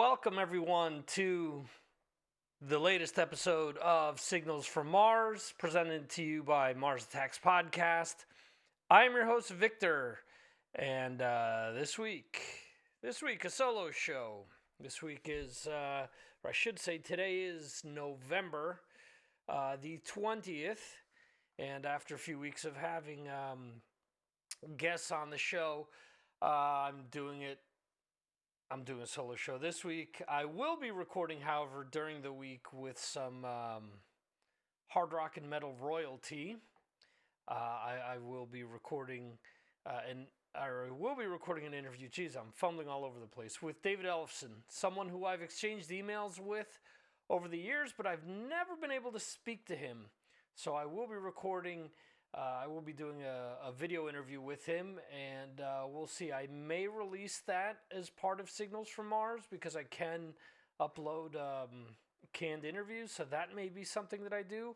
Welcome, everyone, to the latest episode of Signals from Mars, presented to you by Mars Attacks Podcast. I am your host, Victor, and this week, a solo show. This week is, or I should say, today is November the 20th, and after a few weeks of having guests on the show, I'm doing a solo show this week. I will be recording, however, during the week with some hard rock and metal royalty. I will be recording an interview. Geez, I'm fumbling all over the place with David Ellefson, someone who I've exchanged emails with over the years, but I've never been able to speak to him. So I will be recording. I will be doing a video interview with him, and we'll see. I may release that as part of Signals from Mars because I can upload canned interviews, so that may be something that I do.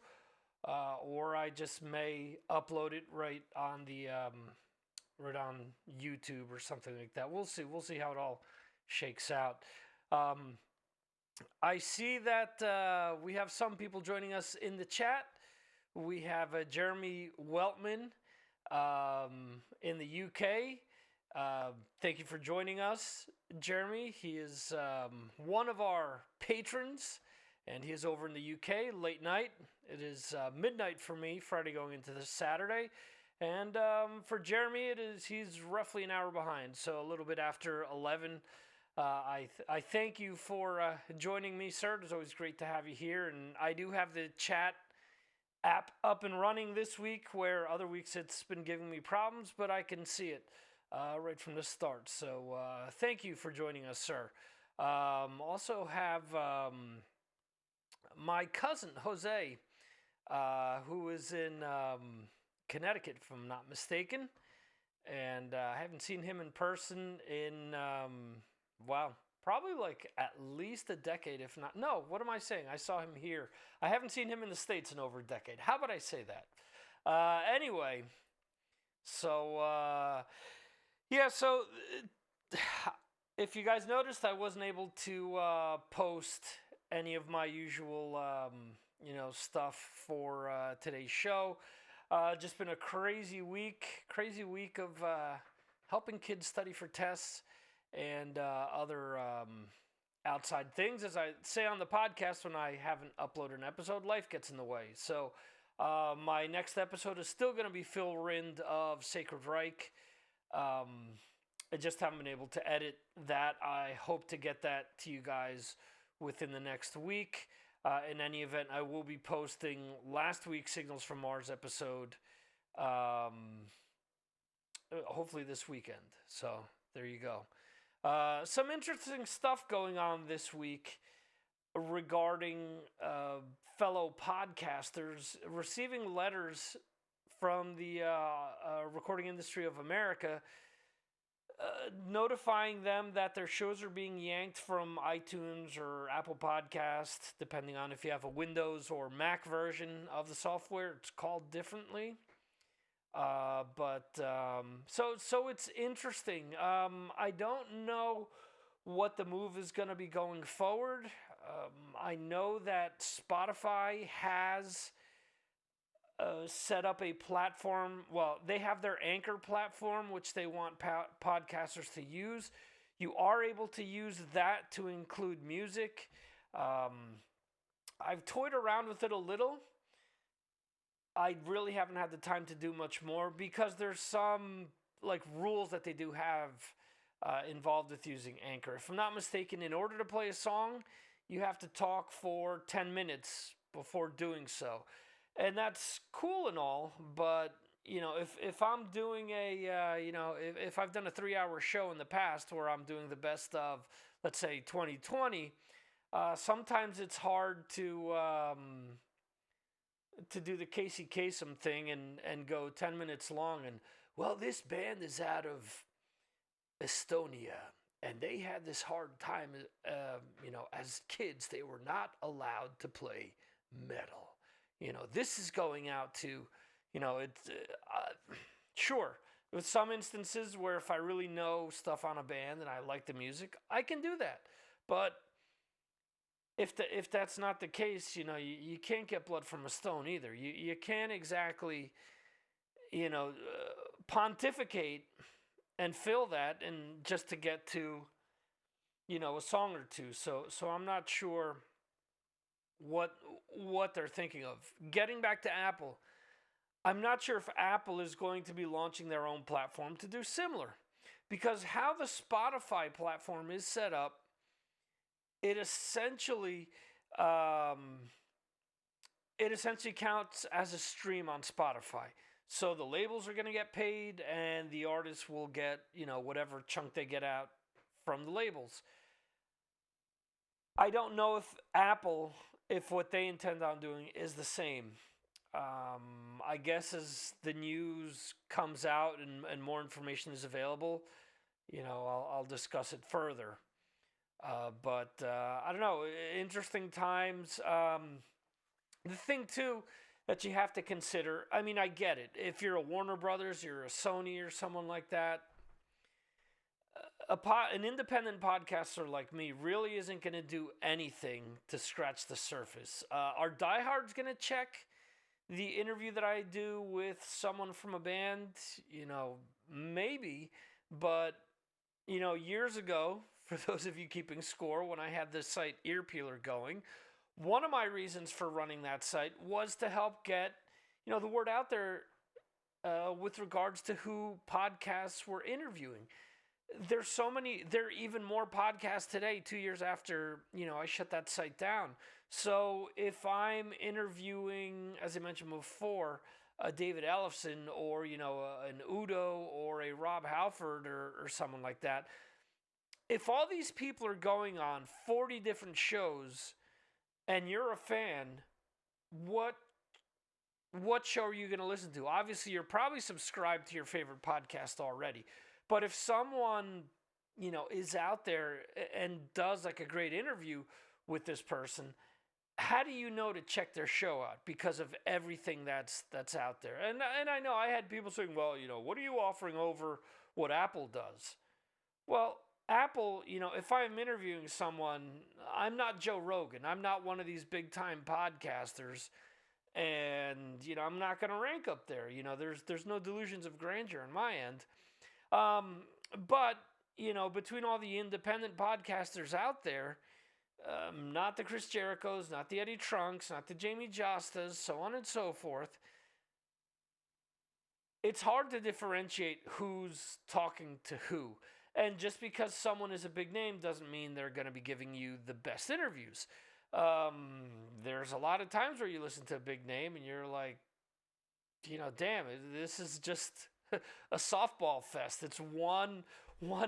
Or I just may upload it right on YouTube or something like that. We'll see. We'll see how it all shakes out. I see that we have some people joining us in the chat. We have Jeremy Weltman in the UK. Thank you for joining us, Jeremy. He is one of our patrons, and he is over in the UK late night. It is midnight for me, Friday going into the Saturday. And for Jeremy, he's roughly an hour behind, so a little bit after 11. I thank you for joining me, sir. It's always great to have you here. And I do have the chat app up and running this week, where other weeks it's been giving me problems, but I can see it right from the start. So thank you for joining us, sir. Also have my cousin, Jose, who is in Connecticut, if I'm not mistaken. And I haven't seen him in person in, probably like at least a decade, if not. No, what am I saying? I saw him here. I haven't seen him in the States in over a decade. How about I say that? Anyway, so, so if you guys noticed, I wasn't able to post any of my usual, stuff for today's show. Just been a crazy week of helping kids study for tests and other outside things. As I say on the podcast when I haven't uploaded an episode, life gets in the way. So my next episode is still going to be Phil Rind of Sacred Reich. I just haven't been able to edit that. I hope to get that to you guys within the next week. In any event, I will be posting last week's Signals from Mars episode hopefully this weekend. So there you go. Some interesting stuff going on this week regarding fellow podcasters receiving letters from the Recording Industry of America notifying them that their shows are being yanked from iTunes or Apple Podcasts, depending on if you have a Windows or Mac version of the software. It's called differently. So it's interesting. I don't know what the move is going to be going forward. I know that Spotify has set up a platform. Well, they have their Anchor platform, which they want podcasters to use. You are able to use that to include music. I've toyed around with it a little. I really haven't had the time to do much more because there's some rules that they do have involved with using Anchor. If I'm not mistaken, in order to play a song, you have to talk for 10 minutes before doing so. And that's cool and all, but if I'm doing if I've done a 3-hour show in the past where I'm doing the best of, let's say, 2020, sometimes it's hard to do the Casey Kasem thing and go 10 minutes long and, well, this band is out of Estonia and they had this hard time, as kids, they were not allowed to play metal. This is going out to, sure, with some instances where if I really know stuff on a band and I like the music, I can do that. But if that's not the case, you can't get blood from a stone either. You can't exactly, pontificate and fill that and just to get to, a song or two. So I'm not sure what they're thinking of. Getting back to Apple, I'm not sure if Apple is going to be launching their own platform to do similar, because how the Spotify platform is set up, it essentially um, it essentially counts as a stream on Spotify. So the labels are going to get paid, and the artists will get whatever chunk they get out from the labels. I don't know if what they intend on doing is the same. I guess as the news comes out and more information is available, I'll discuss it further. But I don't know. Interesting times. The thing too that you have to consider. I mean, I get it. If you're a Warner Brothers, you're a Sony, or someone like that. An independent podcaster like me really isn't going to do anything to scratch the surface. Are diehards going to check the interview that I do with someone from a band? Maybe. But, years ago, for those of you keeping score, when I had this site Ear Peeler going, one of my reasons for running that site was to help get, the word out there with regards to who podcasts were interviewing. There are even more podcasts today, 2 years after, I shut that site down. So if I'm interviewing, as I mentioned before, a David Ellefson or, an Udo or a Rob Halford or someone like that, if all these people are going on 40 different shows and you're a fan, what show are you going to listen to? Obviously, you're probably subscribed to your favorite podcast already. But if someone, is out there and does like a great interview with this person, how do you know to check their show out because of everything that's out there? And I know I had people saying, well, what are you offering over what Apple does? Well, Apple, if I'm interviewing someone, I'm not Joe Rogan. I'm not one of these big time podcasters. And, I'm not going to rank up there. There's no delusions of grandeur on my end. But, between all the independent podcasters out there, not the Chris Jerichos, not the Eddie Trunks, not the Jamie Jostas, so on and so forth, it's hard to differentiate who's talking to who. And just because someone is a big name doesn't mean they're going to be giving you the best interviews. There's a lot of times where you listen to a big name and you're like, damn, this is just a softball fest. It's one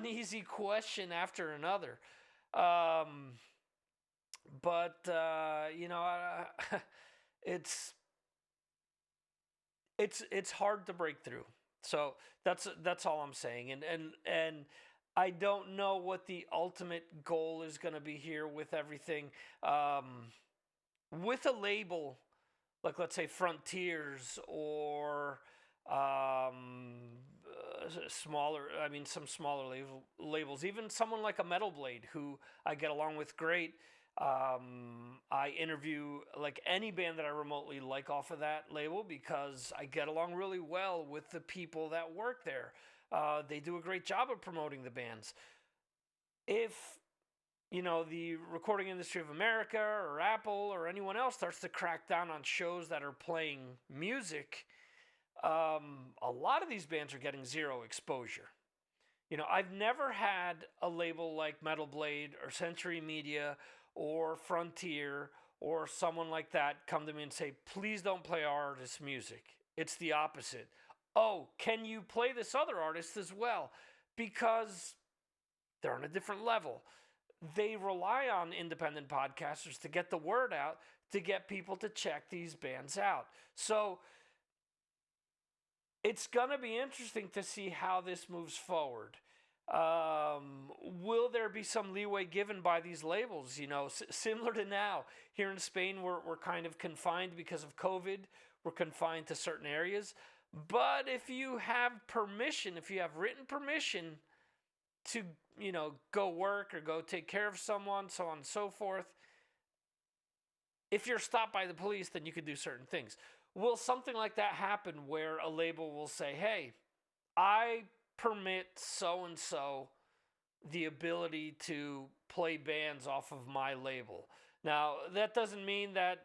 easy question after another. But it's hard to break through. So that's all I'm saying. And I don't know what the ultimate goal is going to be here with everything. With a label, like let's say Frontiers or some smaller labels, even someone like a Metal Blade, who I get along with great. I interview like any band that I remotely like off of that label because I get along really well with the people that work there. They do a great job of promoting the bands. If the Recording Industry of America or Apple or anyone else starts to crack down on shows that are playing music, a lot of these bands are getting zero exposure. I've never had a label like Metal Blade or Century Media or Frontier or someone like that come to me and say, please don't play our artist's music. It's the opposite. Oh, can you play this other artist as well? Because they're on a different level. They rely on independent podcasters to get the word out, to get people to check these bands out. So it's going to be interesting to see how this moves forward. Will there be some leeway given by these labels? Similar to now, here in Spain, we're kind of confined because of COVID. We're confined to certain areas. But if you have permission, if you have written permission to go work or go take care of someone, so on and so forth. If you're stopped by the police, then you can do certain things. Will something like that happen where a label will say, hey, I permit so and so the ability to play bands off of my label? Now, that doesn't mean that,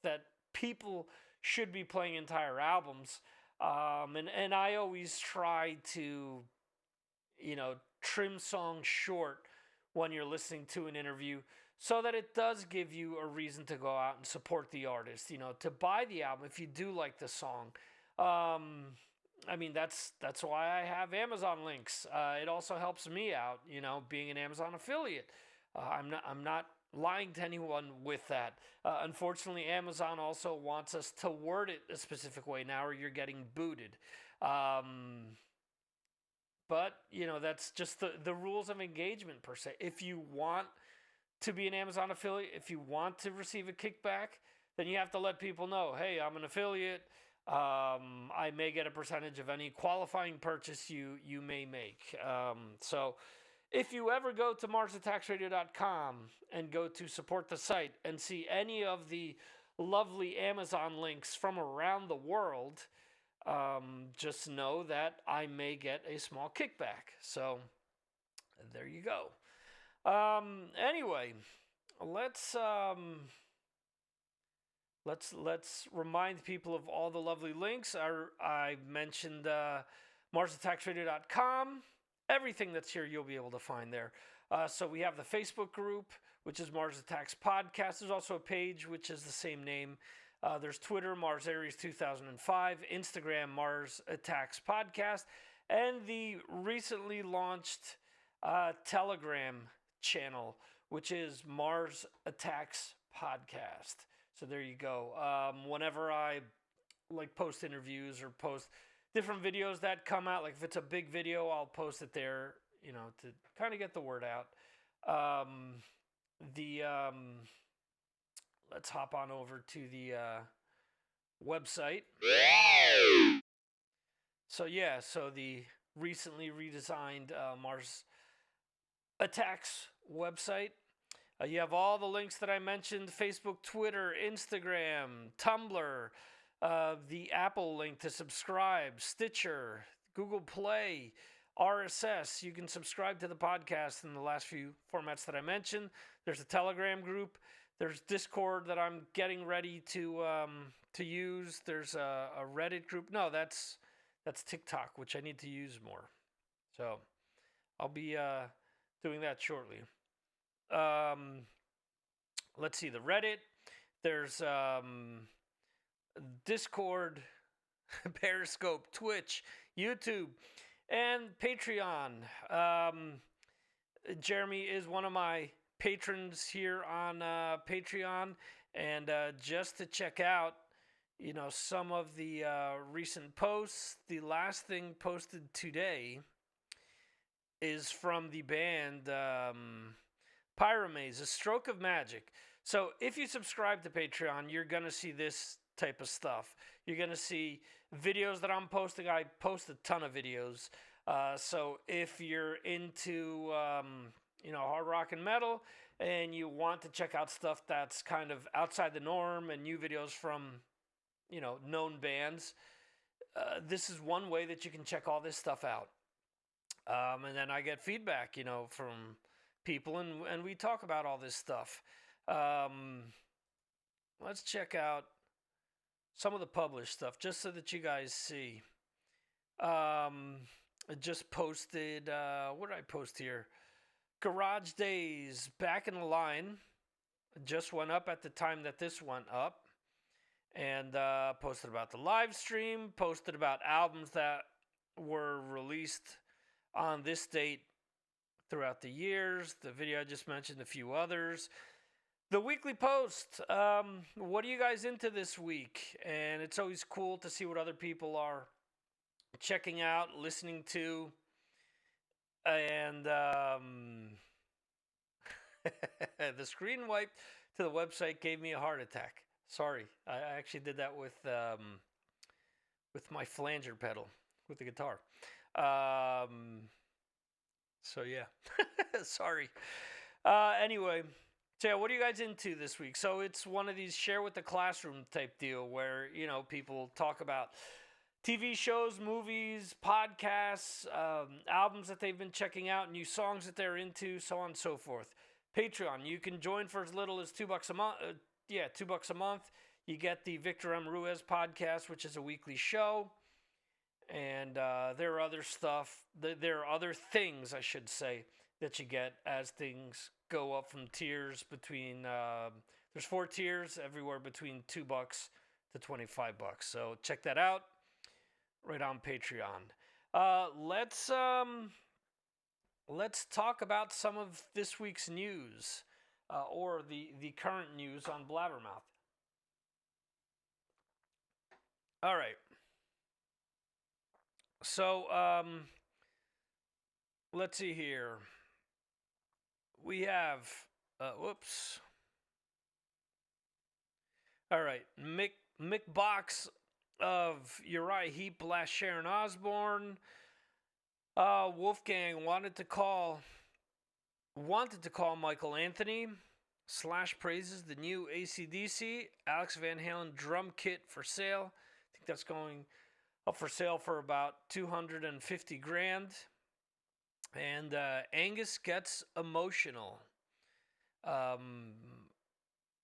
that people should be playing entire albums. And I always try to, trim songs short when you're listening to an interview so that it does give you a reason to go out and support the artist, to buy the album if you do like the song. That's why I have Amazon links. It also helps me out, being an Amazon affiliate. I'm not lying to anyone with that. Unfortunately, Amazon also wants us to word it a specific way now, or you're getting booted. But that's just the rules of engagement per se. If you want to be an Amazon affiliate, if you want to receive a kickback, then you have to let people know, hey, I'm an affiliate. I may get a percentage of any qualifying purchase you may make. So if you ever go to MarsAttacksRadio.com and go to support the site and see any of the lovely Amazon links from around the world, just know that I may get a small kickback. So there you go. Anyway, let's remind people of all the lovely links. I mentioned MarsAttacksRadio.com. Everything that's here you'll be able to find there. So we have the Facebook group, which is Mars Attacks Podcast. There's also a page which is the same name. There's Twitter, Mars Aries 2005, Instagram, Mars Attacks Podcast, and the recently launched Telegram channel, which is Mars Attacks Podcast. So there you go. Whenever I post interviews or post different videos that come out, like if it's a big video, I'll post it there, to kind of get the word out. Let's hop on over to the website. So the recently redesigned Mars Attacks website. You have all the links that I mentioned: Facebook, Twitter, Instagram, Tumblr, the Apple link to subscribe, Stitcher, Google Play, RSS. You can subscribe to the podcast in the last few formats that I mentioned. There's a Telegram group. There's Discord that I'm getting ready to use. There's a Reddit group. No, that's TikTok, which I need to use more. So I'll be doing that shortly. Let's see, the Reddit. There's Discord, Periscope, Twitch, YouTube, and Patreon. Jeremy is one of my patrons here on Patreon, and just to check out, some of the recent posts. The last thing posted today is from the band Pyromaze, A Stroke of Magic. So if you subscribe to Patreon, you're going to see this type of stuff. You're going to see videos that I'm posting. I post a ton of videos. So if you're into, hard rock and metal, and you want to check out stuff that's kind of outside the norm and new videos from, known bands, this is one way that you can check all this stuff out. And then I get feedback, from people, and we talk about all this stuff. Let's check out some of the published stuff just so that you guys see. I just posted, what did I post here? Garage Days, Back in the Line, just went up at the time that this went up. And posted about the live stream, posted about albums that were released on this date throughout the years. The video I just mentioned, a few others. The weekly post, what are you guys into this week? And it's always cool to see what other people are checking out, listening to. And the screen wipe to the website gave me a heart attack. Sorry, I actually did that with my flanger pedal with the guitar. So yeah, sorry. Anyway, so yeah, what are you guys into this week? So it's one of these share with the classroom type deal where people talk about TV shows, movies, podcasts, albums that they've been checking out, new songs that they're into, so on and so forth. Patreon, you can join for as little as $2 a month. $2 a month. You get the Victor M. Ruiz podcast, which is a weekly show. And there are other stuff. There are other things, I should say, that you get as things go up from tiers between. There's 4 tiers, everywhere between $2 to $25. So check that out right on Patreon. Let's talk about some of this week's news, or the current news on Blabbermouth. All right. So let's see here. We have whoops. All right, Mick Box of Uriah Heep / Sharon Osbourne. Wolfgang wanted to call Michael Anthony / praises the new AC/DC Alex Van Halen drum kit for sale. I think that's going up for sale for about $250,000. And Angus gets emotional.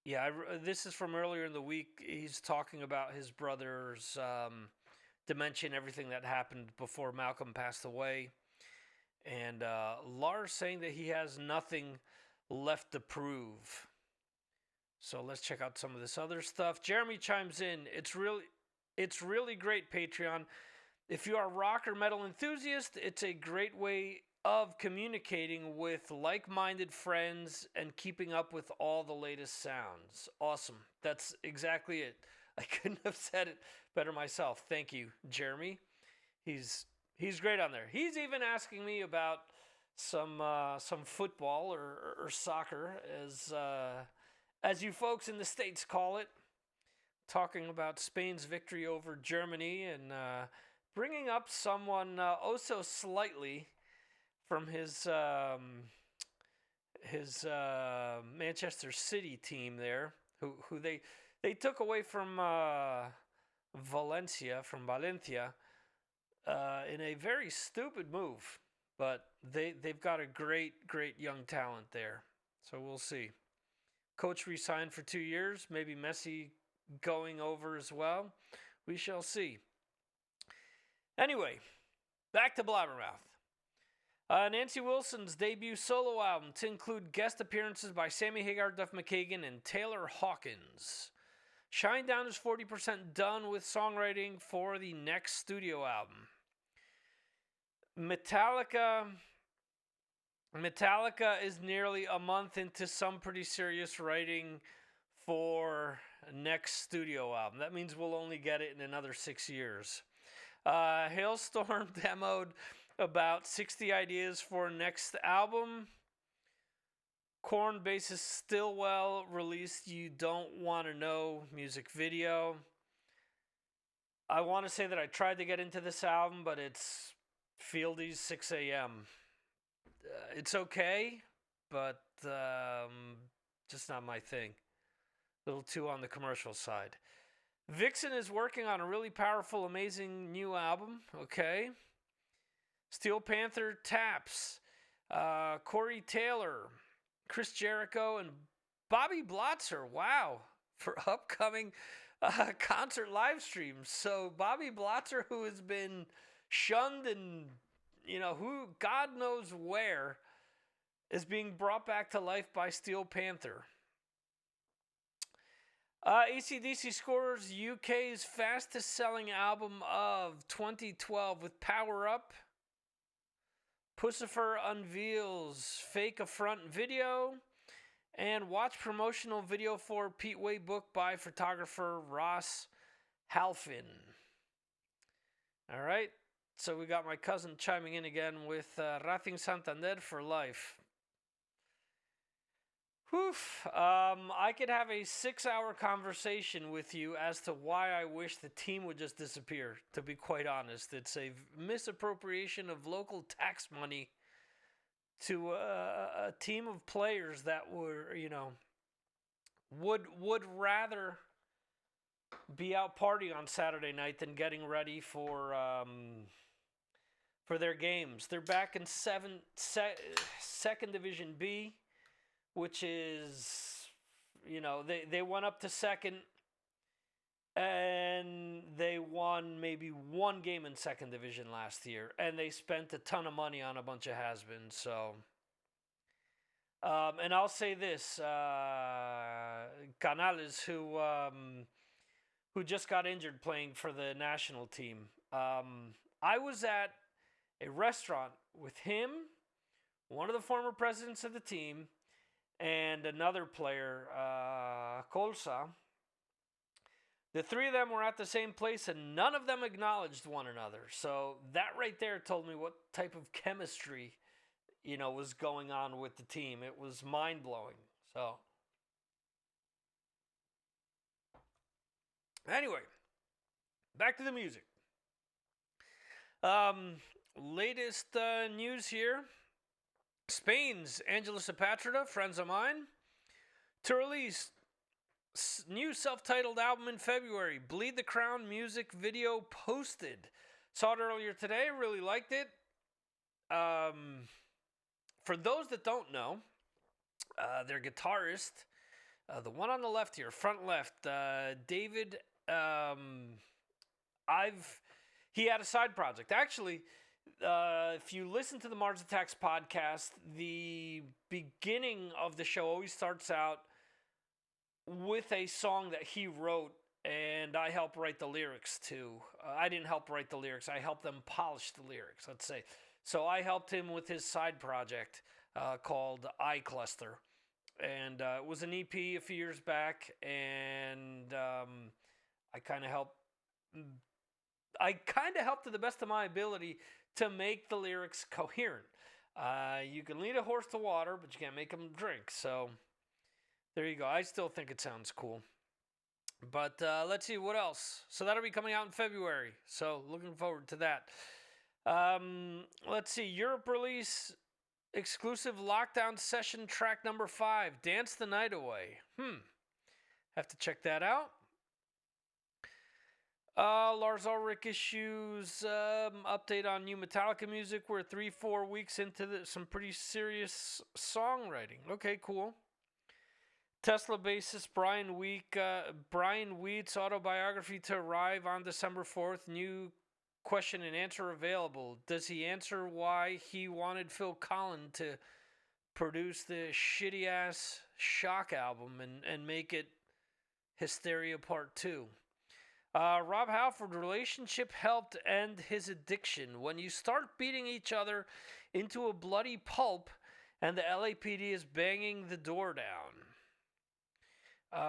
This is from earlier in the week. He's talking about his brother's dementia and everything that happened before Malcolm passed away. And Lars saying that he has nothing left to prove. So let's check out some of this other stuff. Jeremy chimes in. It's really great, Patreon. If you are a rock or metal enthusiast, it's a great way of communicating with like-minded friends and keeping up with all the latest sounds. Awesome. That's exactly it. I couldn't have said it better myself. Thank you, Jeremy. He's great on there. He's even asking me about some football or soccer, as you folks in the States call it. Talking about Spain's victory over Germany and bringing up someone so slightly from his Manchester City team there, who they took away from Valencia in a very stupid move, but they've got a great young talent there, so we'll see. Coach re-signed for 2 years, maybe Messi going over as well. We shall see. Anyway, back to Blabbermouth. Nancy Wilson's debut solo album to include guest appearances by Sammy Hagar, Duff McKagan, and Taylor Hawkins. Shinedown is 40% done with songwriting for the next studio album. Metallica is nearly a month into some pretty serious writing for next studio album. That means we'll only get it in another 6 years. Hailstorm demoed about 60 ideas for next album. Korn bassist Stillwell released You Don't Want to Know music video. I want to say that I tried to get into this album, but it's Fieldy's 6 a.m. It's okay, but just not my thing. A little too on the commercial side. Vixen is working on a really powerful, amazing new album. Okay. Steel Panther Taps. Corey Taylor, Chris Jericho, and Bobby Blotzer. Wow. For upcoming concert live streams. So Bobby Blotzer, who has been shunned and, who God knows where, is being brought back to life by Steel Panther. AC/DC scores UK's fastest selling album of 2012 with Power Up. Pussifer unveils fake affront video. And watch promotional video for Pete Way book by photographer Ross Halfin. All right. So we got my cousin chiming in again with Racing Santander for life. Whew. I could have a 6-hour conversation with you as to why I wish the team would just disappear, to be quite honest. It's a misappropriation of local tax money to a team of players that were, would rather be out partying on Saturday night than getting ready for their games. They're back in second division B, which is, they went up to second and they won maybe one game in second division last year, and they spent a ton of money on a bunch of has-beens. So, and I'll say this: Canales, who just got injured playing for the national team. I was at a restaurant with him, one of the former presidents of the team, and another player, Colsa. The three of them were at the same place, and none of them acknowledged one another. So that right there told me what type of chemistry, was going on with the team. It was mind-blowing. So anyway, back to the music. Latest news here. Spain's Angela Zapata, friends of mine, to release new self-titled album in February. Bleed the Crown music video posted. Saw it earlier today. Really liked it. For those that don't know, their guitarist, the one on the left here, front left, David, he had a side project. Actually, if you listen to the Mars Attacks podcast, the beginning of the show always starts out with a song that he wrote, and I helped write the lyrics to. I didn't help write the lyrics. I helped them polish the lyrics, let's say. So I helped him with his side project called iCluster. And it was an EP a few years back, and I kind of helped to the best of my ability to make the lyrics coherent. You can lead a horse to water, but you can't make him drink. So there you go. I still think it sounds cool. But let's see what else. So that'll be coming out in February. So looking forward to that. Let's see. Europe release exclusive Lockdown Session track number 5, Dance the Night Away. Have to check that out. Lars Ulrich issues update on new Metallica music. We're 3-4 weeks into some pretty serious songwriting. Okay, cool. Tesla bassist Brian Wheat's autobiography to arrive on December 4th. New question and answer available. Does he answer why he wanted Phil Collins to produce the shitty-ass Shock album and make it Hysteria Part 2? Rob Halford, relationship helped end his addiction. When you start beating each other into a bloody pulp and the LAPD is banging the door down.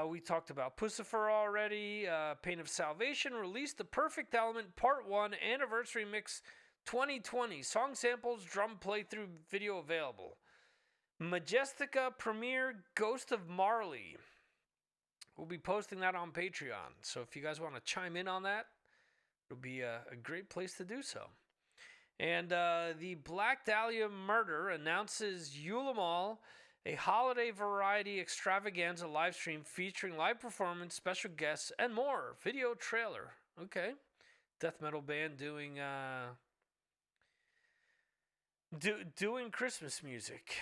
We talked about Pussifer already. Pain of Salvation released the Perfect Element Part 1 Anniversary Mix 2020. Song samples, drum playthrough video available. Majestica premiere Ghost of Marley. We'll be posting that on Patreon. So if you guys want to chime in on that, it'll be a great place to do so. And the Black Dahlia Murder announces Yulamall, a holiday variety extravaganza live stream featuring live performance, special guests, and more. Video trailer. Okay. Death metal band doing doing Christmas music.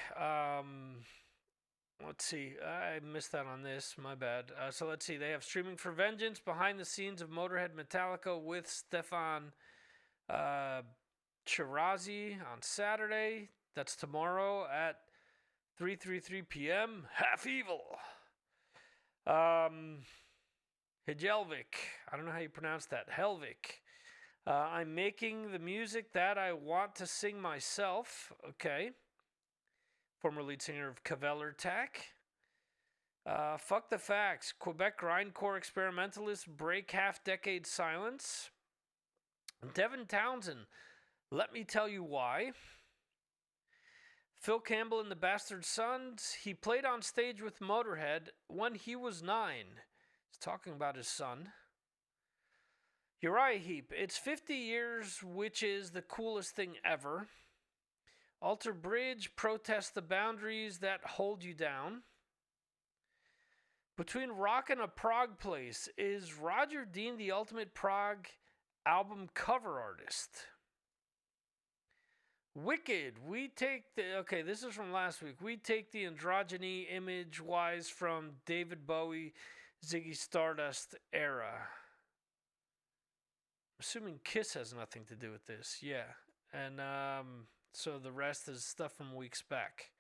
Let's see. I missed that on this. My bad. So let's see. They have Streaming for Vengeance, behind the scenes of Motorhead Metallica with Stefan Chirazi on Saturday. That's tomorrow at 3:33 p.m. Half Evil. Hjelvik. I don't know how you pronounce that. Helvik. I'm making the music that I want to sing myself. Okay. Former lead singer of Kvelertak. Fuck the Facts. Quebec grindcore experimentalists break half-decade silence. Devin Townsend. Let me tell you why. Phil Campbell and the Bastard Sons. He played on stage with Motorhead when he was 9. He's talking about his son. Uriah Heep. It's 50 years, which is the coolest thing ever. Alter Bridge, protest the boundaries that hold you down. Between rock and a prog place, is Roger Dean the ultimate prog album cover artist? Wicked, we take the. Okay, this is from last week. We take the androgyny image wise from David Bowie, Ziggy Stardust era. I'm assuming Kiss has nothing to do with this. Yeah. And so the rest is stuff from weeks back.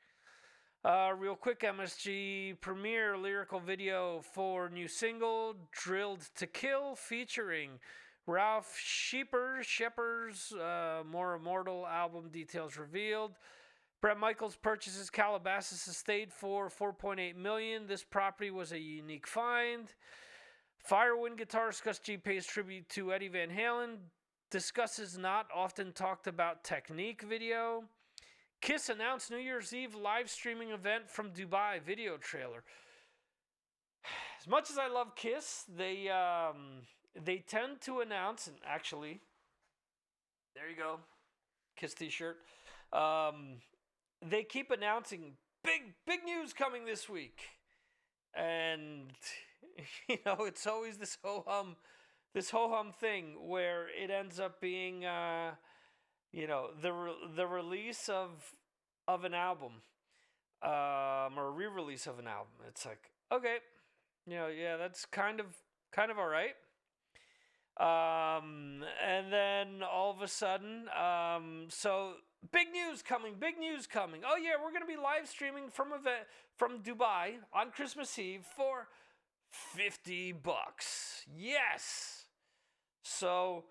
Real quick, MSG premiere lyrical video for new single Drilled to Kill featuring Ralph Shepard's More Immortal album details revealed. Bret Michaels purchases Calabasas Estate for $4.8 million. This property was a unique find. Firewind guitarist Gus G pays tribute to Eddie Van Halen. Discusses not often talked about Technique video. Kiss announced New Year's Eve live streaming event from Dubai video trailer. As much as I love Kiss, they tend to announce, and actually, there you go, Kiss t-shirt. They keep announcing big news coming this week, and it's always this ho-hum thing where it ends up being the release of an album, or a re-release of an album. It's like, okay, yeah, that's kind of all right. And then all of a sudden, so big news coming. Oh yeah, we're gonna be live streaming from Dubai on Christmas Eve for $50. Yes. So,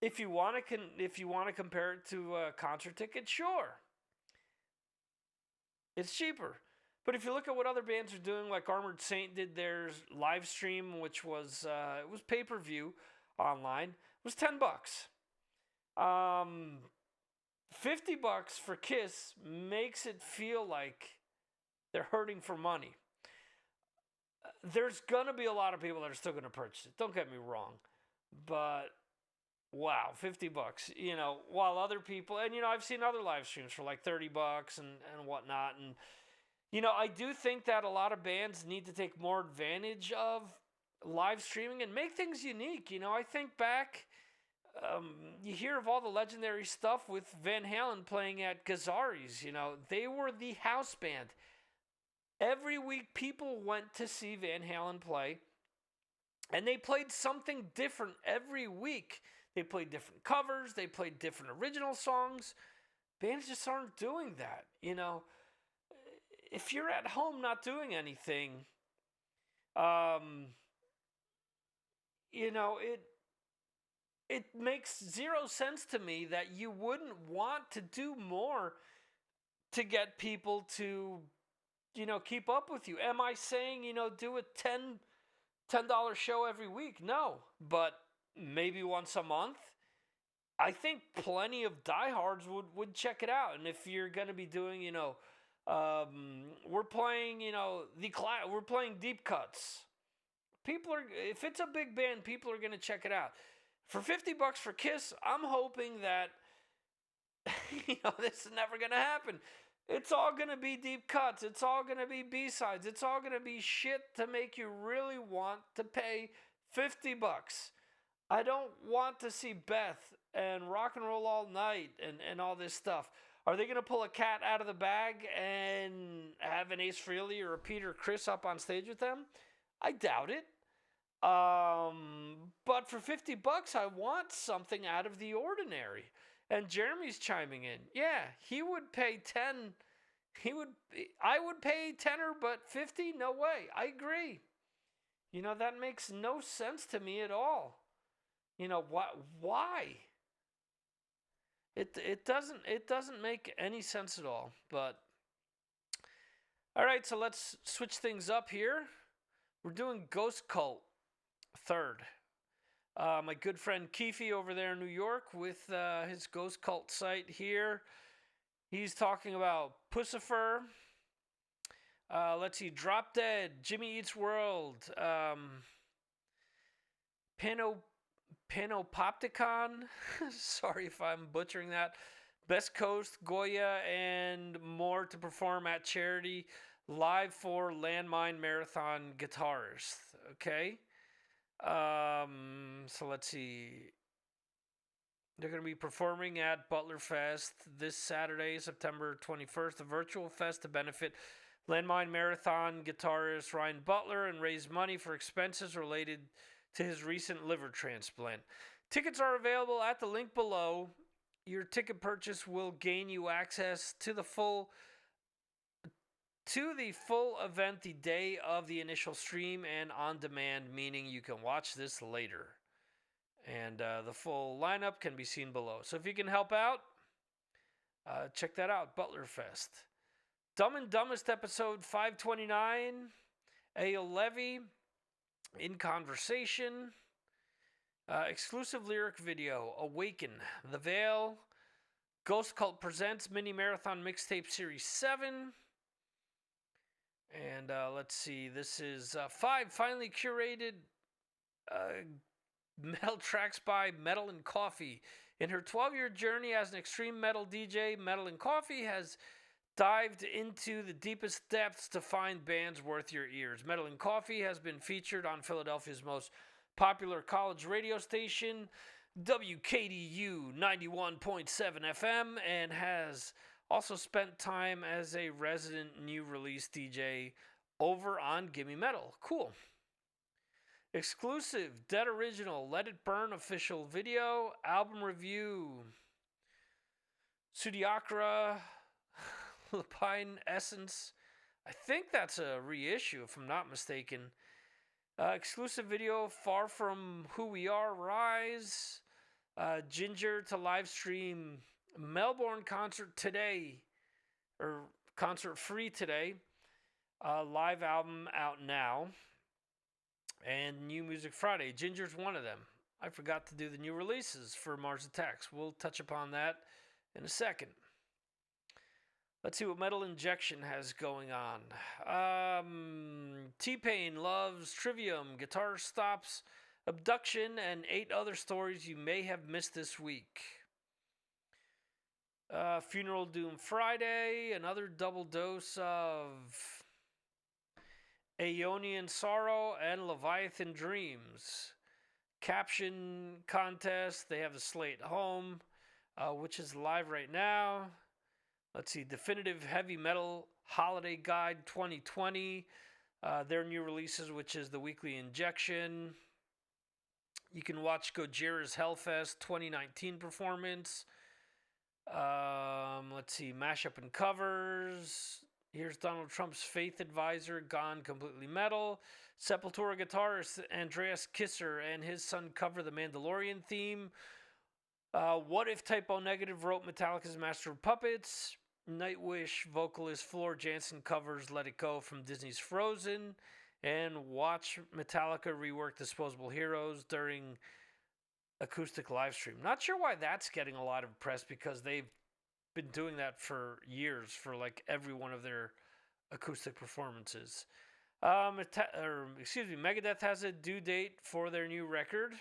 if you want to compare it to a concert ticket, sure, it's cheaper. But if you look at what other bands are doing, like Armored Saint did their live stream, which was it was pay-per-view online, it was $10. $50 for Kiss makes it feel like they're hurting for money. There's gonna be a lot of people that are still gonna purchase it. Don't get me wrong, but wow, $50. While other people, and I've seen other live streams for like $30 and whatnot, and I do think that a lot of bands need to take more advantage of live streaming and make things unique. I think back, you hear of all the legendary stuff with Van Halen playing at Gazzarri's. They were the house band. Every week people went to see Van Halen play, and they played something different every week. They played different covers, they played different original songs. Bands just aren't doing that. If you're at home not doing anything, it makes zero sense to me that you wouldn't want to do more to get people to keep up with you. Am I saying do a $10 show every week? No, but maybe once a month. I think plenty of diehards would check it out. And if you're going to be doing we're playing we're playing deep cuts, if it's a big band, people are going to check it out. For $50 for Kiss, I'm hoping that this is never going to happen. It's all going to be deep cuts. It's all going to be B-sides. It's all going to be shit to make you really want to pay $50. I don't want to see Beth and Rock and Roll All Night and all this stuff. Are they going to pull a cat out of the bag and have an Ace Frehley or a Peter Criss up on stage with them? I doubt it. But for $50, I want something out of the ordinary. And Jeremy's chiming in. Yeah, he would pay 10. I would pay tenner, but 50? No way. I agree. That makes no sense to me at all. Why? It doesn't make any sense at all. But all right, so let's switch things up here. We're doing Ghost Cult third. My good friend Keefe over there in New York with his Ghost Cult site here. He's talking about Pussifer. Let's see, Drop Dead, Jimmy Eats World, Panopticon. Sorry if I'm butchering that. Best Coast, Goya, and more to perform at charity live for Landmine Marathon guitarists. Okay. So let's see. They're going to be performing at Butler Fest this Saturday, September 21st, a virtual fest to benefit Landmine Marathon guitarist Ryan Butler and raise money for expenses related to his recent liver transplant. Tickets are available at the link below. Your ticket purchase will gain you access to the full event the day of the initial stream and on demand, meaning you can watch this later. And the full lineup can be seen below. So if you can help out, check that out, Butler Fest. Dumb and Dumbest episode 529, Ayo Levy, In Conversation, exclusive lyric video, Awaken, The Veil, Ghost Cult Presents Mini Marathon Mixtape Series 7, and let's see, this is 5 finally curated metal tracks by Metal and Coffee. In her 12-year journey as an extreme metal DJ, Metal and Coffee has dived into the deepest depths to find bands worth your ears. Metal and Coffee has been featured on Philadelphia's most popular college radio station, WKDU 91.7 FM, and has also spent time as a resident new release DJ over on Gimme Metal. Cool. Exclusive Dead Original Let It Burn official video, album review, Sudiakra, Lapine Essence. I think that's a reissue if I'm not mistaken. Exclusive video, Far From Who We Are, Rise, Ginger to live stream Melbourne concert today, or concert free today. Live album out now. And New Music Friday. Ginger's one of them. I forgot to do the new releases for Mars Attacks. We'll touch upon that in a second. Let's see what Metal Injection has going on. T-Pain loves Trivium, Guitar Stops, Abduction, and 8 other stories you may have missed this week. Funeral Doom Friday, another double dose of Aeonian Sorrow and Leviathan Dreams. Caption contest. They have the slate home, which is live right now. Let's see. Definitive Heavy Metal Holiday Guide 2020. Their new releases, which is the Weekly Injection. You can watch Gojira's Hellfest 2019 performance. Let's see. Mashup and covers. Here's Donald Trump's Faith Advisor, Gone Completely Metal. Sepultura guitarist Andreas Kisser and his son cover the Mandalorian theme. What If Type O Negative wrote Metallica's Master of Puppets. Nightwish vocalist Floor Jansen covers Let It Go from Disney's Frozen. And watch Metallica rework Disposable Heroes during acoustic live stream. Not sure why that's getting a lot of press, because they've been doing that for years for like every one of their acoustic performances. Megadeth has a due date for their new record.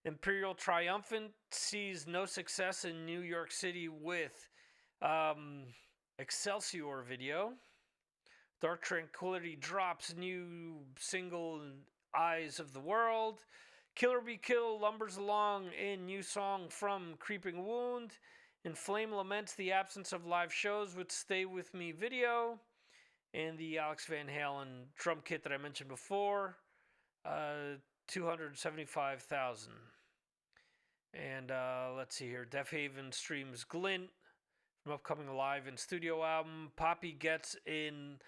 Imperial Triumphant sees no success in New York City with Excelsior video. Dark Tranquillity drops new single Eyes of the World. Killer Be Kill lumbers along in new song from Creeping Wound. Inflame laments the absence of live shows with Stay With Me video. And the Alex Van Halen drum kit that I mentioned before. 275,000. And let's see here. Def Haven streams Glint from upcoming live and studio album. Poppy gets in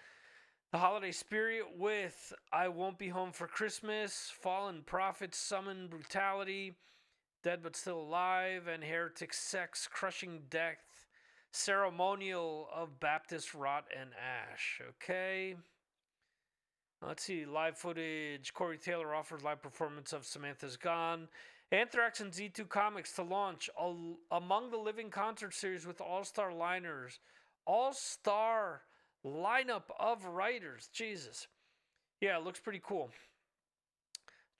the holiday spirit with I Won't Be Home for Christmas. Fallen Prophets summon brutality. Dead But Still Alive, and Heretic Sex, Crushing Death, Ceremonial of Baptist Rot and Ash. Okay. Let's see. Live footage. Corey Taylor offers live performance of Samantha's Gone. Anthrax and Z2 Comics to launch Among the Living concert series with all-star liners. All-star lineup of writers. Jesus. Yeah, it looks pretty cool.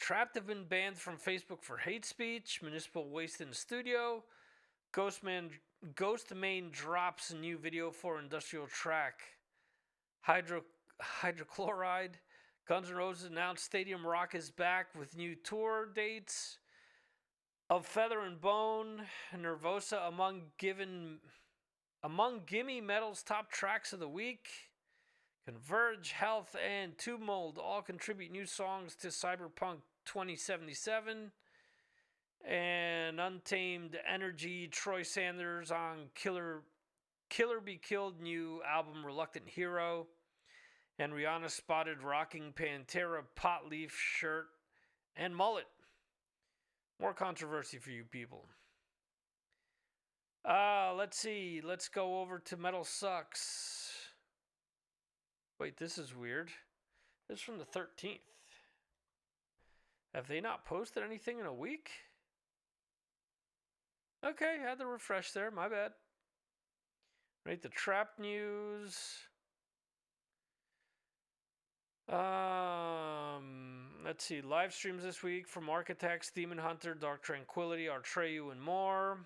Trapped have been banned from Facebook for hate speech. Municipal waste in the studio. Ghostman drops a new video for industrial track. Hydrochloride. Guns N' Roses announced Stadium Rock is back with new tour dates. Of Feather and Bone, Nervosa among Gimme Metal's top tracks of the week. Converge, Health, and Tube Mold all contribute new songs to Cyberpunk 2077. And Untamed Energy, Troy Sanders on Killer Be Killed new album Reluctant Hero. And Rihanna spotted rocking Pantera pot leaf shirt and mullet. More controversy for you people. Let's see. Let's go over to Metal Sucks. Wait, this is weird. This is from the 13th. Have they not posted anything in a week? Okay, had to refresh there. My bad. Right, the trap news. Let's see. Live streams this week from Architects, Demon Hunter, Dark Tranquility, Artreyu, and more.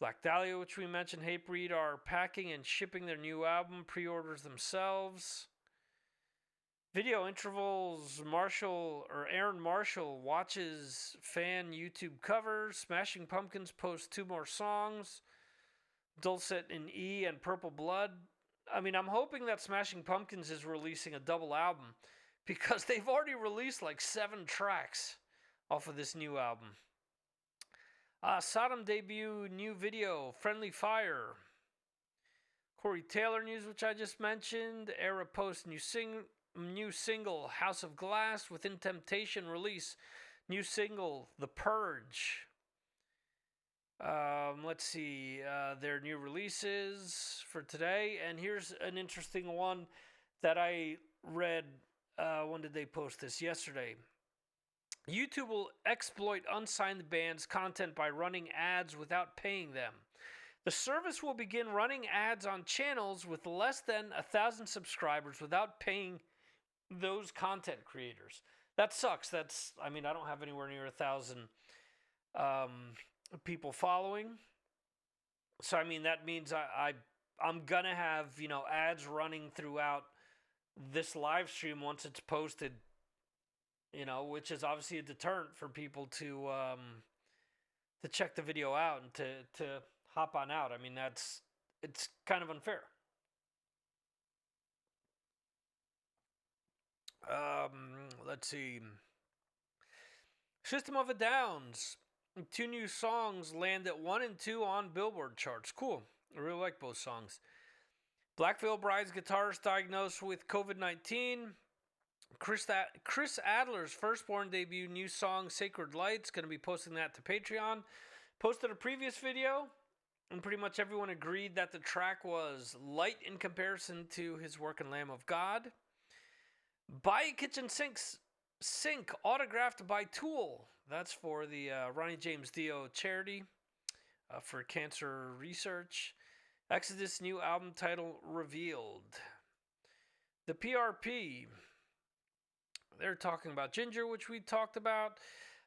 Black Dahlia, which we mentioned, Hatebreed, are packing and shipping their new album. Pre-orders themselves. Video intervals. Aaron Marshall watches fan YouTube covers. Smashing Pumpkins post 2 more songs. Dulcet in E and Purple Blood. I mean, I'm hoping that Smashing Pumpkins is releasing a double album because they've already released like 7 tracks off of this new album. Sodom debut new video, Friendly Fire. Corey Taylor news, which I just mentioned. Era post new single, House of Glass. Within Temptation release new single, The Purge. Let's see their new releases for today. And here's an interesting one that I read. When did they post this? Yesterday. YouTube will exploit unsigned bands' content by running ads without paying them. The service will begin running ads on channels with less than 1,000 subscribers without paying those content creators. That sucks. I don't have anywhere near 1,000 people following. So, that means I'm going to have, ads running throughout this live stream once it's posted, which is obviously a deterrent for people to check the video out and to hop on out. It's kind of unfair. Let's see. System of a Downs. 2 new songs land at 1 and 2 on Billboard charts. Cool. I really like both songs. Black Veil Bride's guitarist diagnosed with COVID-19. Chris Adler's firstborn debut new song, Sacred Lights. Going to be posting that to Patreon. Posted a previous video, and pretty much everyone agreed that the track was light in comparison to his work in Lamb of God. Buy a Kitchen Sink autographed by Tool. That's for the Ronnie James Dio charity for cancer research. Exodus new album title revealed. The PRP. They're talking about Ginger, which we talked about.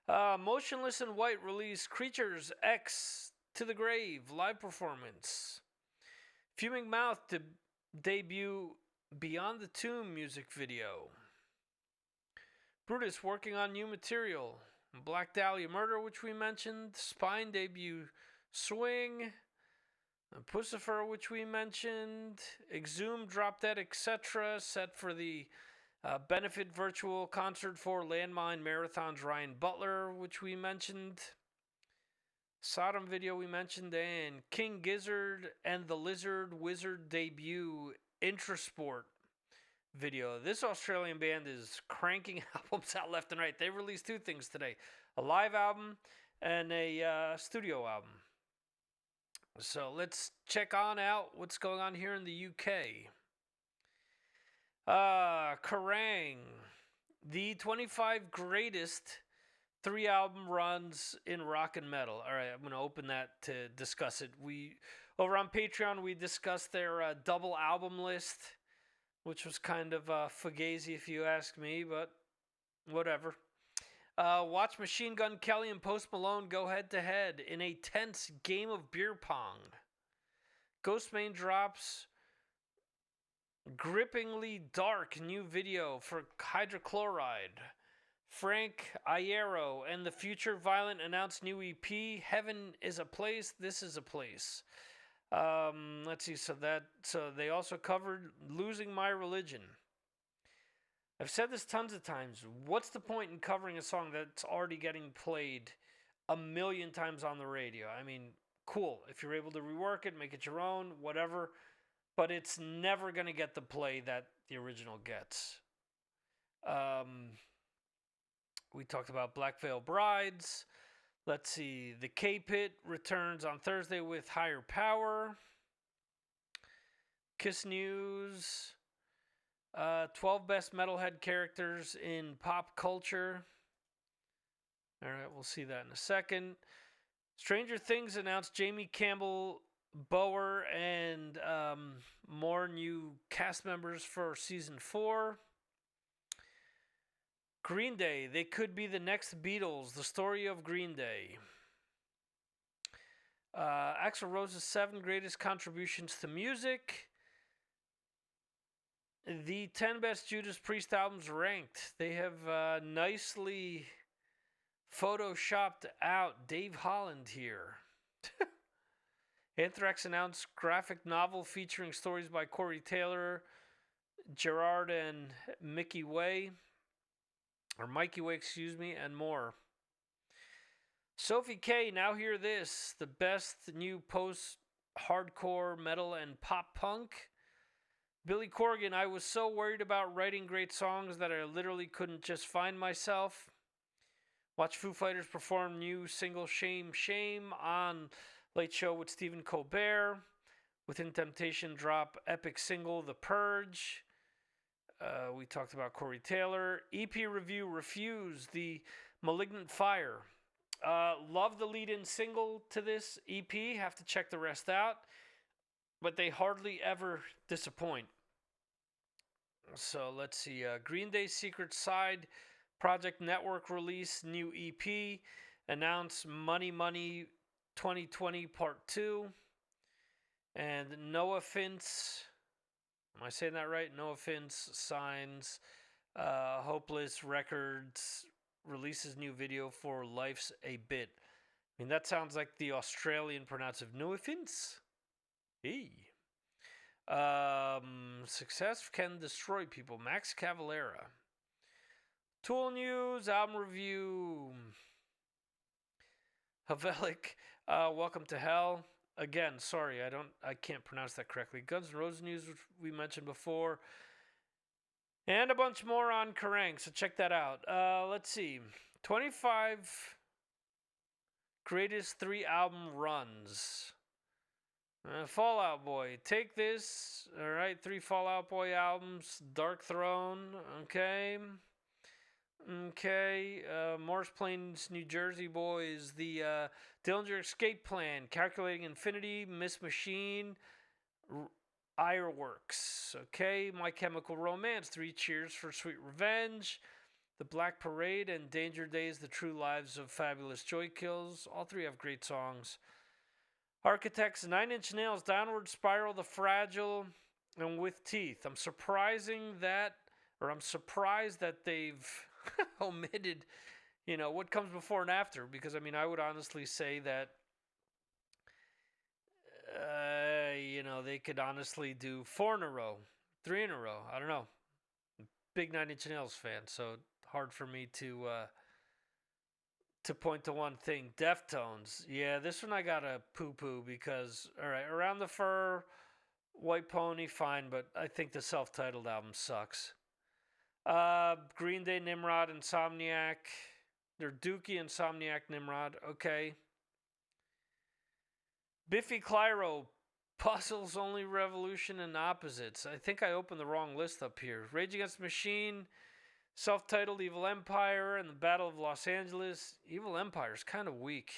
Motionless in White released Creatures X to the Grave live performance. Fuming Mouth to debut Beyond the Tomb music video. Brutus working on new material. Black Dahlia Murder, which we mentioned. Spine debut Swing. Pussifer, which we mentioned. Exhumed, Drop Dead, etc. Set for the benefit virtual concert for Landmine Marathon's Ryan Butler, which we mentioned. Sodom video we mentioned. And King Gizzard and the Lizard Wizard debut Intrasport video. This Australian band is cranking albums out left and right. They released 2 things today. A live album and a studio album. So let's check on out what's going on here in the UK. Kerrang! The 25 greatest 3 album runs in rock and metal. All right, I'm going to open that to discuss it. Over on Patreon, we discussed their double album list, which was kind of fugazi if you ask me, but whatever. Watch Machine Gun Kelly and Post Malone go head to head in a tense game of beer pong. Ghostmane drops grippingly dark new video for Hydrochloride. Frank Iero and the Future Violent announced new EP. Heaven is a place. This is a place. Let's see. So they also covered Losing My Religion. I've said this tons of times. What's the point in covering a song that's already getting played a million times on the radio? I mean, cool. If you're able to rework it, make it your own, whatever. But it's never going to get the play that the original gets. We talked about Black Veil Brides. Let's see. The K-Pit returns on Thursday with Higher Power. Kiss News. 12 best metalhead characters in pop culture. All right, we'll see that in a second. Stranger Things announced Jamie Campbell Bower and more new cast members for season 4. Green Day, they could be the next Beatles, the story of Green Day. Axl Rose's 7 greatest contributions to music. The 10 best Judas Priest albums ranked. They have nicely photoshopped out Dave Holland here. Anthrax announced graphic novel featuring stories by Corey Taylor, Gerard and Mikey Way, and more. Sophie K, now hear this, the best new post-hardcore metal and pop punk. Billy Corgan, I was so worried about writing great songs that I literally couldn't just find myself. Watch Foo Fighters perform new single Shame Shame on Late Show with Stephen Colbert. Within Temptation drop epic single The Purge. We talked about Corey Taylor. EP review Refuse, the Malignant Fire. Love the lead-in single to this EP. Have to check the rest out. But they hardly ever disappoint. So let's see. Green Day Secret Side Project Network release new EP. Announce Money Money 2020 Part 2. And No Offense. Am I saying that right? No Offense signs Hopeless Records releases new video for Life's a Bit. I mean, that sounds like the Australian pronunciation. No Offense. Hey. Success can destroy people. Max Cavalera. Tool news, album review. Havelic, Welcome to Hell. Again, sorry, I can't pronounce that correctly. Guns N' Roses news, which we mentioned before. And a bunch more on Kerrang, so check that out. Let's see. 25 greatest 3 album runs. Fall Out Boy, take this. All right, 3 Fall Out Boy albums. Dark Throne, okay. Morris Plains, New Jersey Boys. The Dillinger Escape Plan. Calculating Infinity. Miss Machine. Ironworks. Okay, My Chemical Romance. 3 Cheers for Sweet Revenge. The Black Parade and Danger Days. The True Lives of Fabulous Joy Kills. All 3 have great songs. Architects, 9 Inch Nails, Downward Spiral, The Fragile, and With Teeth. I'm surprised that they've omitted, what comes before and after. Because, I would honestly say that, they could honestly do 4 in a row, 3 in a row. I don't know. Big 9 Inch Nails fan, so hard for me to point to one thing. Deftones. Yeah, this one I gotta poo-poo because, all right, Around the Fur, White Pony, fine, but I think the self-titled album sucks. Green Day, Nimrod, Insomniac. They're Dookie, Insomniac, Nimrod. Okay. Biffy Clyro, Puzzles, Only Revolution, and Opposites. I think I opened the wrong list up here. Rage Against the Machine, self-titled Evil Empire, and the Battle of Los Angeles. Evil Empire is kind of weak.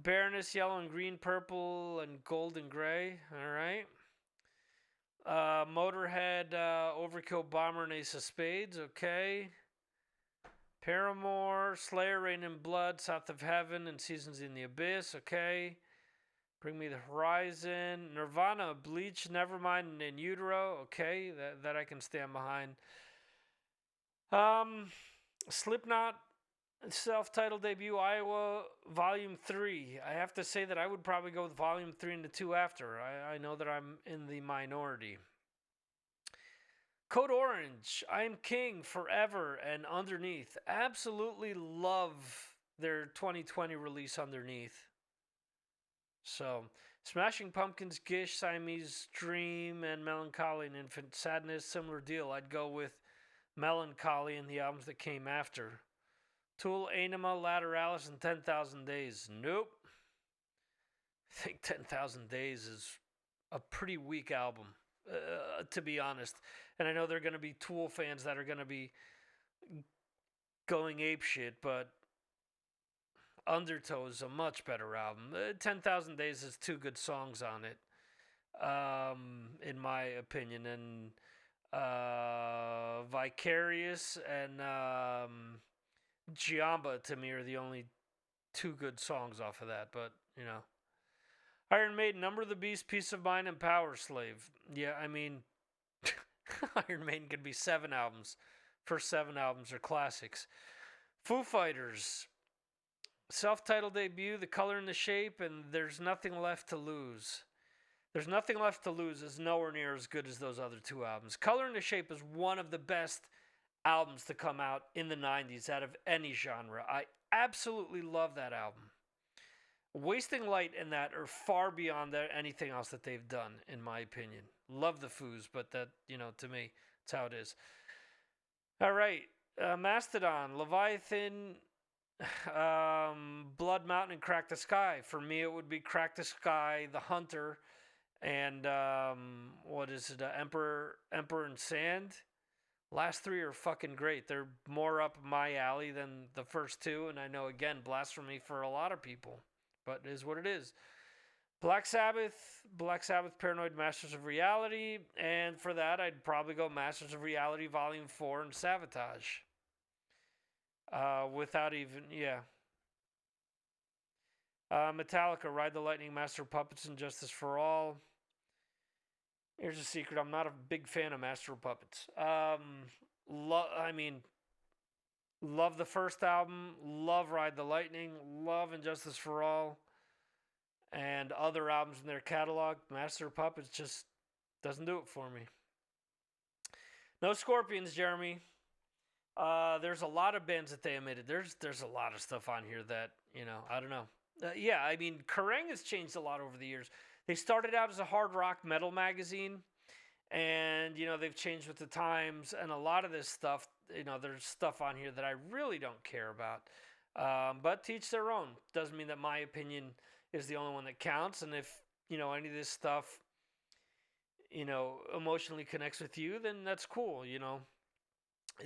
Baroness, Yellow and Green, Purple, and Gold and Gray. All right. Motorhead, Overkill, Bomber, and Ace of Spades. Okay. Paramore, Slayer, Rain in Blood, South of Heaven, and Seasons in the Abyss. Okay. Bring Me the Horizon. Nirvana, Bleach, Nevermind, and In Utero. Okay, that I can stand behind. Slipknot, self-titled debut, Iowa, Volume 3. I have to say that I would probably go with Volume 3 and the 2 after. I know that I'm in the minority. Code Orange, I Am King, Forever, and Underneath. Absolutely love their 2020 release, Underneath. So, Smashing Pumpkins, Gish, Siamese Dream, and Melancholy and Infant Sadness, similar deal. I'd go with Melancholy and the albums that came after. Tool, Anima, Lateralis, and 10,000 Days. Nope. I think 10,000 Days is a pretty weak album, to be honest. And I know there are going to be Tool fans that are going to be going apeshit, but Undertow is a much better album. 10,000 Days has 2 good songs on it, in my opinion. And Vicarious and Giamba, to me, are the only 2 good songs off of that. But, you know. Iron Maiden, Number of the Beast, Peace of Mind, and Power Slave. Yeah, I mean, Iron Maiden could be 7 albums. First 7 albums are classics. Foo Fighters, self-titled debut, The Color and the Shape, and There's Nothing Left to Lose. There's Nothing Left to Lose is nowhere near as good as those other 2 albums. Color and the Shape is one of the best albums to come out in the 90s out of any genre. I absolutely love that album. Wasting Light and that are far beyond anything else that they've done, in my opinion. Love the Foos, but that, you know, to me, that's how it is. All right. Mastodon, Leviathan, Blood Mountain, and Crack the Sky. For me, it would be Crack the Sky, The Hunter, and what is it? Emperor and Sand. Last 3 are fucking great. They're more up my alley than the first 2, and I know, again, blasphemy for a lot of people. But it is what it is. Black Sabbath, Paranoid Masters of Reality. And for that, I'd probably go Masters of Reality Volume 4 and Savatage. Without even, yeah. Metallica, Ride the Lightning, Master of Puppets, and Justice for All. Here's a secret. I'm not a big fan of Master of Puppets. Love the first album, love Ride the Lightning, love Injustice for All, and other albums in their catalog. Master of Puppets just doesn't do it for me. No Scorpions, Jeremy. There's a lot of bands that they omitted. There's a lot of stuff on here that, you know, I don't know. Yeah, I mean, Kerrang has changed a lot over the years. They started out as a hard rock metal magazine, and, you know, they've changed with the times, and a lot of this stuff, you know, there's stuff on here that I really don't care about. But to each their own. Doesn't mean that my opinion is the only one that counts. And if, you know, any of this stuff, you know, emotionally connects with you, then that's cool, you know.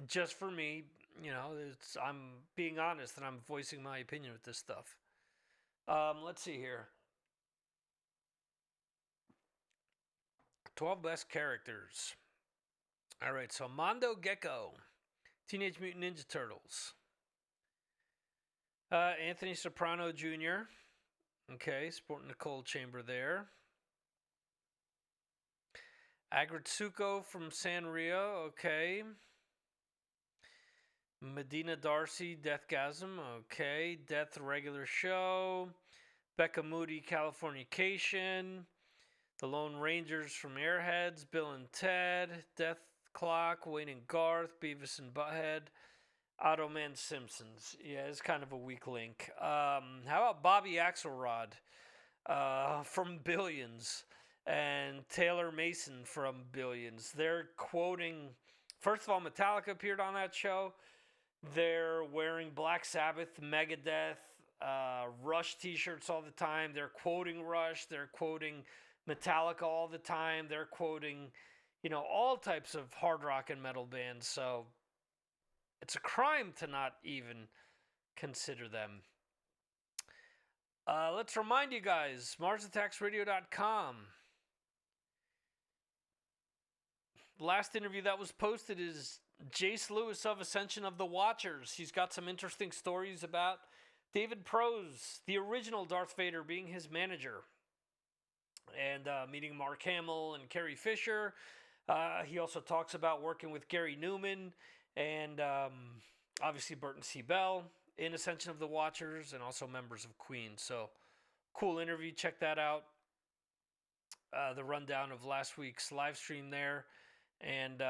Just for me, you know, I'm being honest and I'm voicing my opinion with this stuff. Let's see here. 12 best characters. All right, so Mondo Gecko, Teenage Mutant Ninja Turtles. Anthony Soprano Jr. Okay, sporting the cold chamber there. Agretsuko from Sanrio. Okay. Medina Darcy, Deathgasm. Okay. Death Regular Show. Becca Moody, Californication. The Lone Rangers from Airheads. Bill and Ted. Death Clock. Wayne and Garth. Beavis and Butthead. Automan Simpsons. Yeah, it's kind of a weak link. How about Bobby Axelrod from Billions and Taylor Mason from Billions? They're quoting, first of all, Metallica appeared on that show. They're wearing Black Sabbath, Megadeth, Rush t-shirts all the time. They're quoting Rush. They're quoting Metallica all the time. They're quoting, you know, all types of hard rock and metal bands. So it's a crime to not even consider them. Let's remind you guys, MarsAttacksRadio.com. The last interview that was posted is Jace Lewis of Ascension of the Watchers. He's got some interesting stories about David Prose, the original Darth Vader, being his manager, and meeting Mark Hamill and Carrie Fisher. He also talks about working with Gary Newman and obviously Burton C. Bell in Ascension of the Watchers, and also members of Queen. So, cool interview. Check that out. The rundown of last week's live stream there. And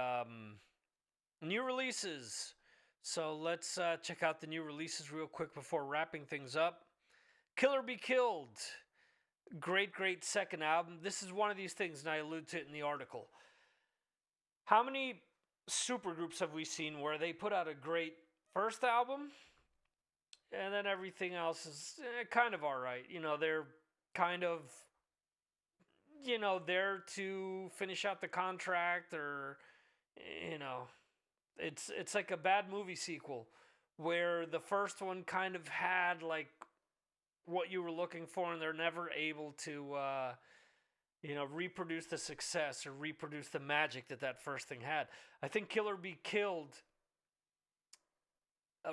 new releases. So let's check out the new releases real quick before wrapping things up. Killer Be Killed. Great second album. This is one of these things, and I allude to it in the article. How many supergroups have we seen where they put out a great first album, and then everything else is kind of alright? You know, they're kind of, you know, there to finish out the contract, or, you know, it's like a bad movie sequel where the first one kind of had like what you were looking for, and they're never able to you know, reproduce the success or reproduce the magic that first thing had. I think Killer Be Killed,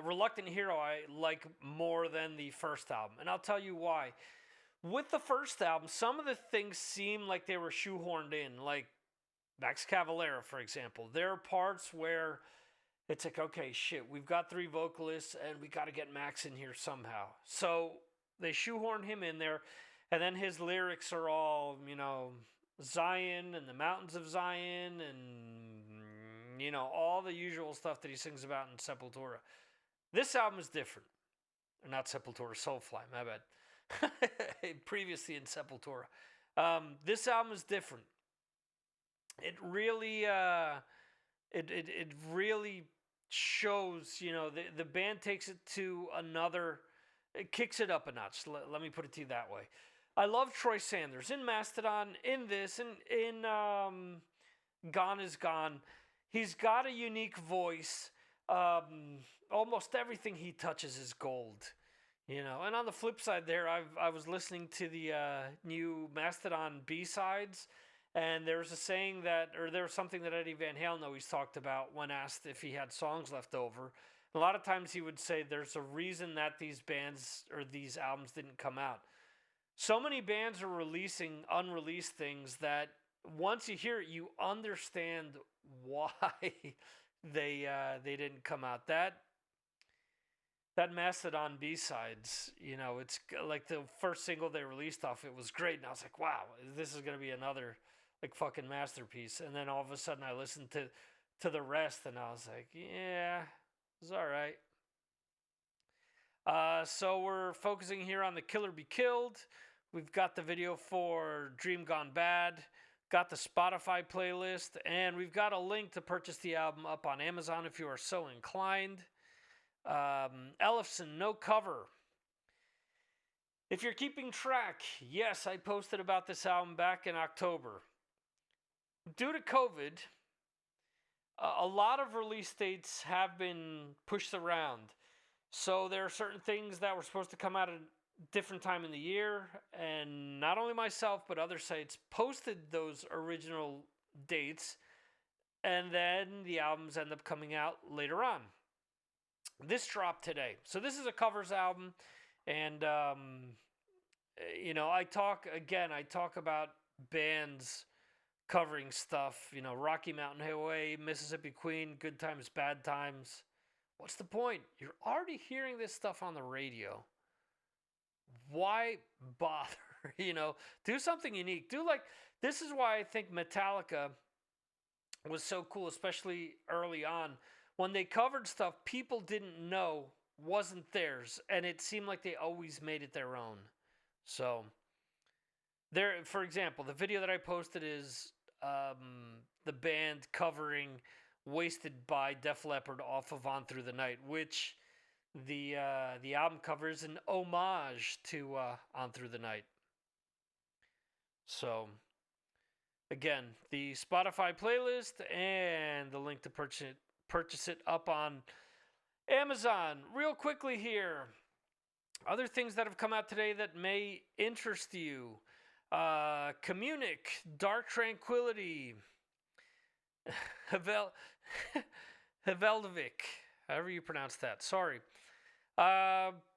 Reluctant Hero, I like more than the first album, and I'll tell you why. With the first album, some of the things seem like they were shoehorned in, like Max Cavalera, for example. There are parts where it's like, okay, shit, we've got 3 vocalists, and we got to get Max in here somehow. So they shoehorn him in there, and then his lyrics are all, you know, Zion and the mountains of Zion, and, you know, all the usual stuff that he sings about in Sepultura. This album is different. Not Sepultura, Soulfly, my bad. Previously in Sepultura. This album is different. It really, it really shows, you know, the band takes it to another, it kicks it up a notch. Let me put it to you that way. I love Troy Sanders in Mastodon, in this, in Gone is Gone. He's got a unique voice. Almost everything he touches is gold, you know. And on the flip side there, I was listening to the new Mastodon B-sides, and there's a saying that, or there's something that Eddie Van Halen always talked about when asked if he had songs left over. A lot of times he would say there's a reason that these bands or these albums didn't come out. So many bands are releasing unreleased things that once you hear it, you understand why they didn't come out. That Mastodon B-sides, you know, it's like the first single they released off it was great, and I was like, wow, this is gonna be another like fucking masterpiece. And then all of a sudden I listened to the rest, and I was like, yeah, it's all right. So we're focusing here on the Killer Be Killed. We've got the video for Dream Gone Bad, got the Spotify playlist, and we've got a link to purchase the album up on Amazon if you are so inclined. Ellefson, No Cover. If you're keeping track, yes, I posted about this album back in October. Due to COVID, a lot of release dates have been pushed around. So there are certain things that were supposed to come out at a different time in the year, and not only myself but other sites posted those original dates, and then the albums end up coming out later on. This dropped today. So this is a covers album, and you know, I talk about bands covering stuff, you know, Rocky Mountain Highway, Mississippi Queen, Good Times, Bad Times. What's the point? You're already hearing this stuff on the radio. Why bother? You know, do something unique. This is why I think Metallica was so cool, especially early on. When they covered stuff people didn't know wasn't theirs, and it seemed like they always made it their own. So, there, for example, the video that I posted is the band covering Wasted by Def Leppard off of On Through the Night, which the album cover is an homage to On Through the Night. So, again, the Spotify playlist and the link to purchase it up on Amazon. Real quickly here, other things that have come out today that may interest you. Communic, Dark Tranquillity, Hveldvik, however you pronounce that. Sorry.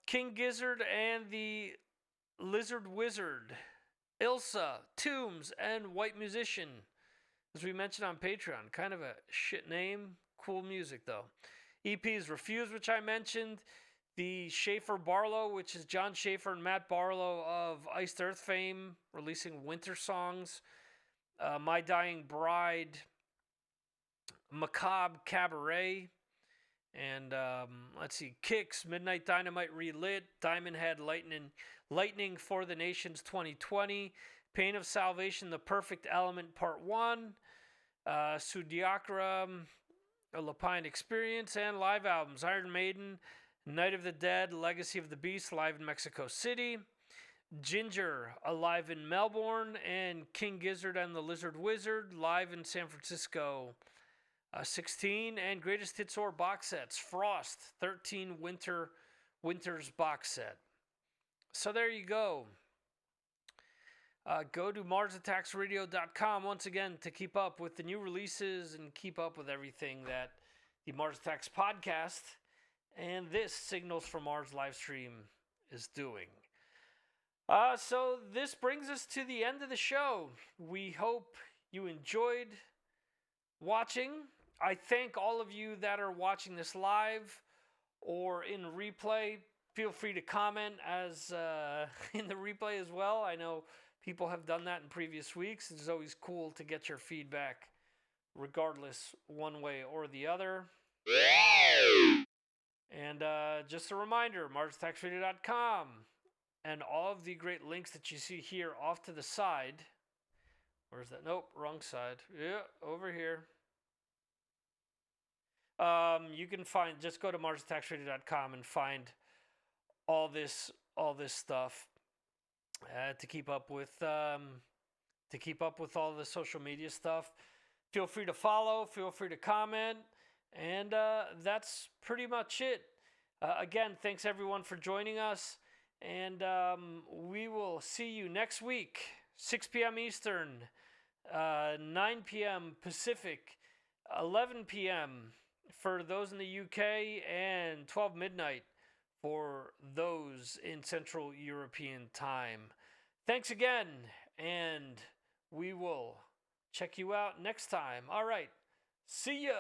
King Gizzard and the Lizard Wizard, Ilsa, Tombs, and White Musician. As we mentioned on Patreon, kind of a shit name, cool music though. EPs Refuse, which I mentioned. The Schaefer Barlow, which is John Schaefer and Matt Barlow of Iced Earth fame, releasing winter songs. My Dying Bride, Macabre Cabaret, and let's see, Kicks, Midnight Dynamite Relit, Diamond Head Lightning for the Nations 2020, Pain of Salvation, The Perfect Element Part 1, Sudiakra, A Lapine Experience, and live albums, Iron Maiden, Night of the Dead, Legacy of the Beast, live in Mexico City, Ginger, alive in Melbourne, and King Gizzard and the Lizard Wizard, live in San Francisco. 16, and Greatest Hits or box sets, Frost, 13 Winters box set. So there you go. Go to MarsAttacksRadio.com once again to keep up with the new releases and keep up with everything that the Mars Attacks podcast and this Signals from Mars live stream is doing. So this brings us to the end of the show. We hope you enjoyed watching. I thank all of you that are watching this live or in replay. Feel free to comment as in the replay as well. I know people have done that in previous weeks. It's always cool to get your feedback, regardless one way or the other. And just a reminder, MarsAttacksRadio.com and all of the great links that you see here off to the side. Where's that? Nope, wrong side. Yeah, over here. You can find, just go to MarsAttacksRadio.com and find all this stuff to keep up with all the social media stuff. Feel free to follow, feel free to comment, and that's pretty much it. Again, thanks everyone for joining us, and we will see you next week, 6 p.m. Eastern, 9 p.m. Pacific, 11 p.m. for those in the UK, and 12 midnight for those in Central European time. Thanks again, and we will check you out next time. All right, see ya.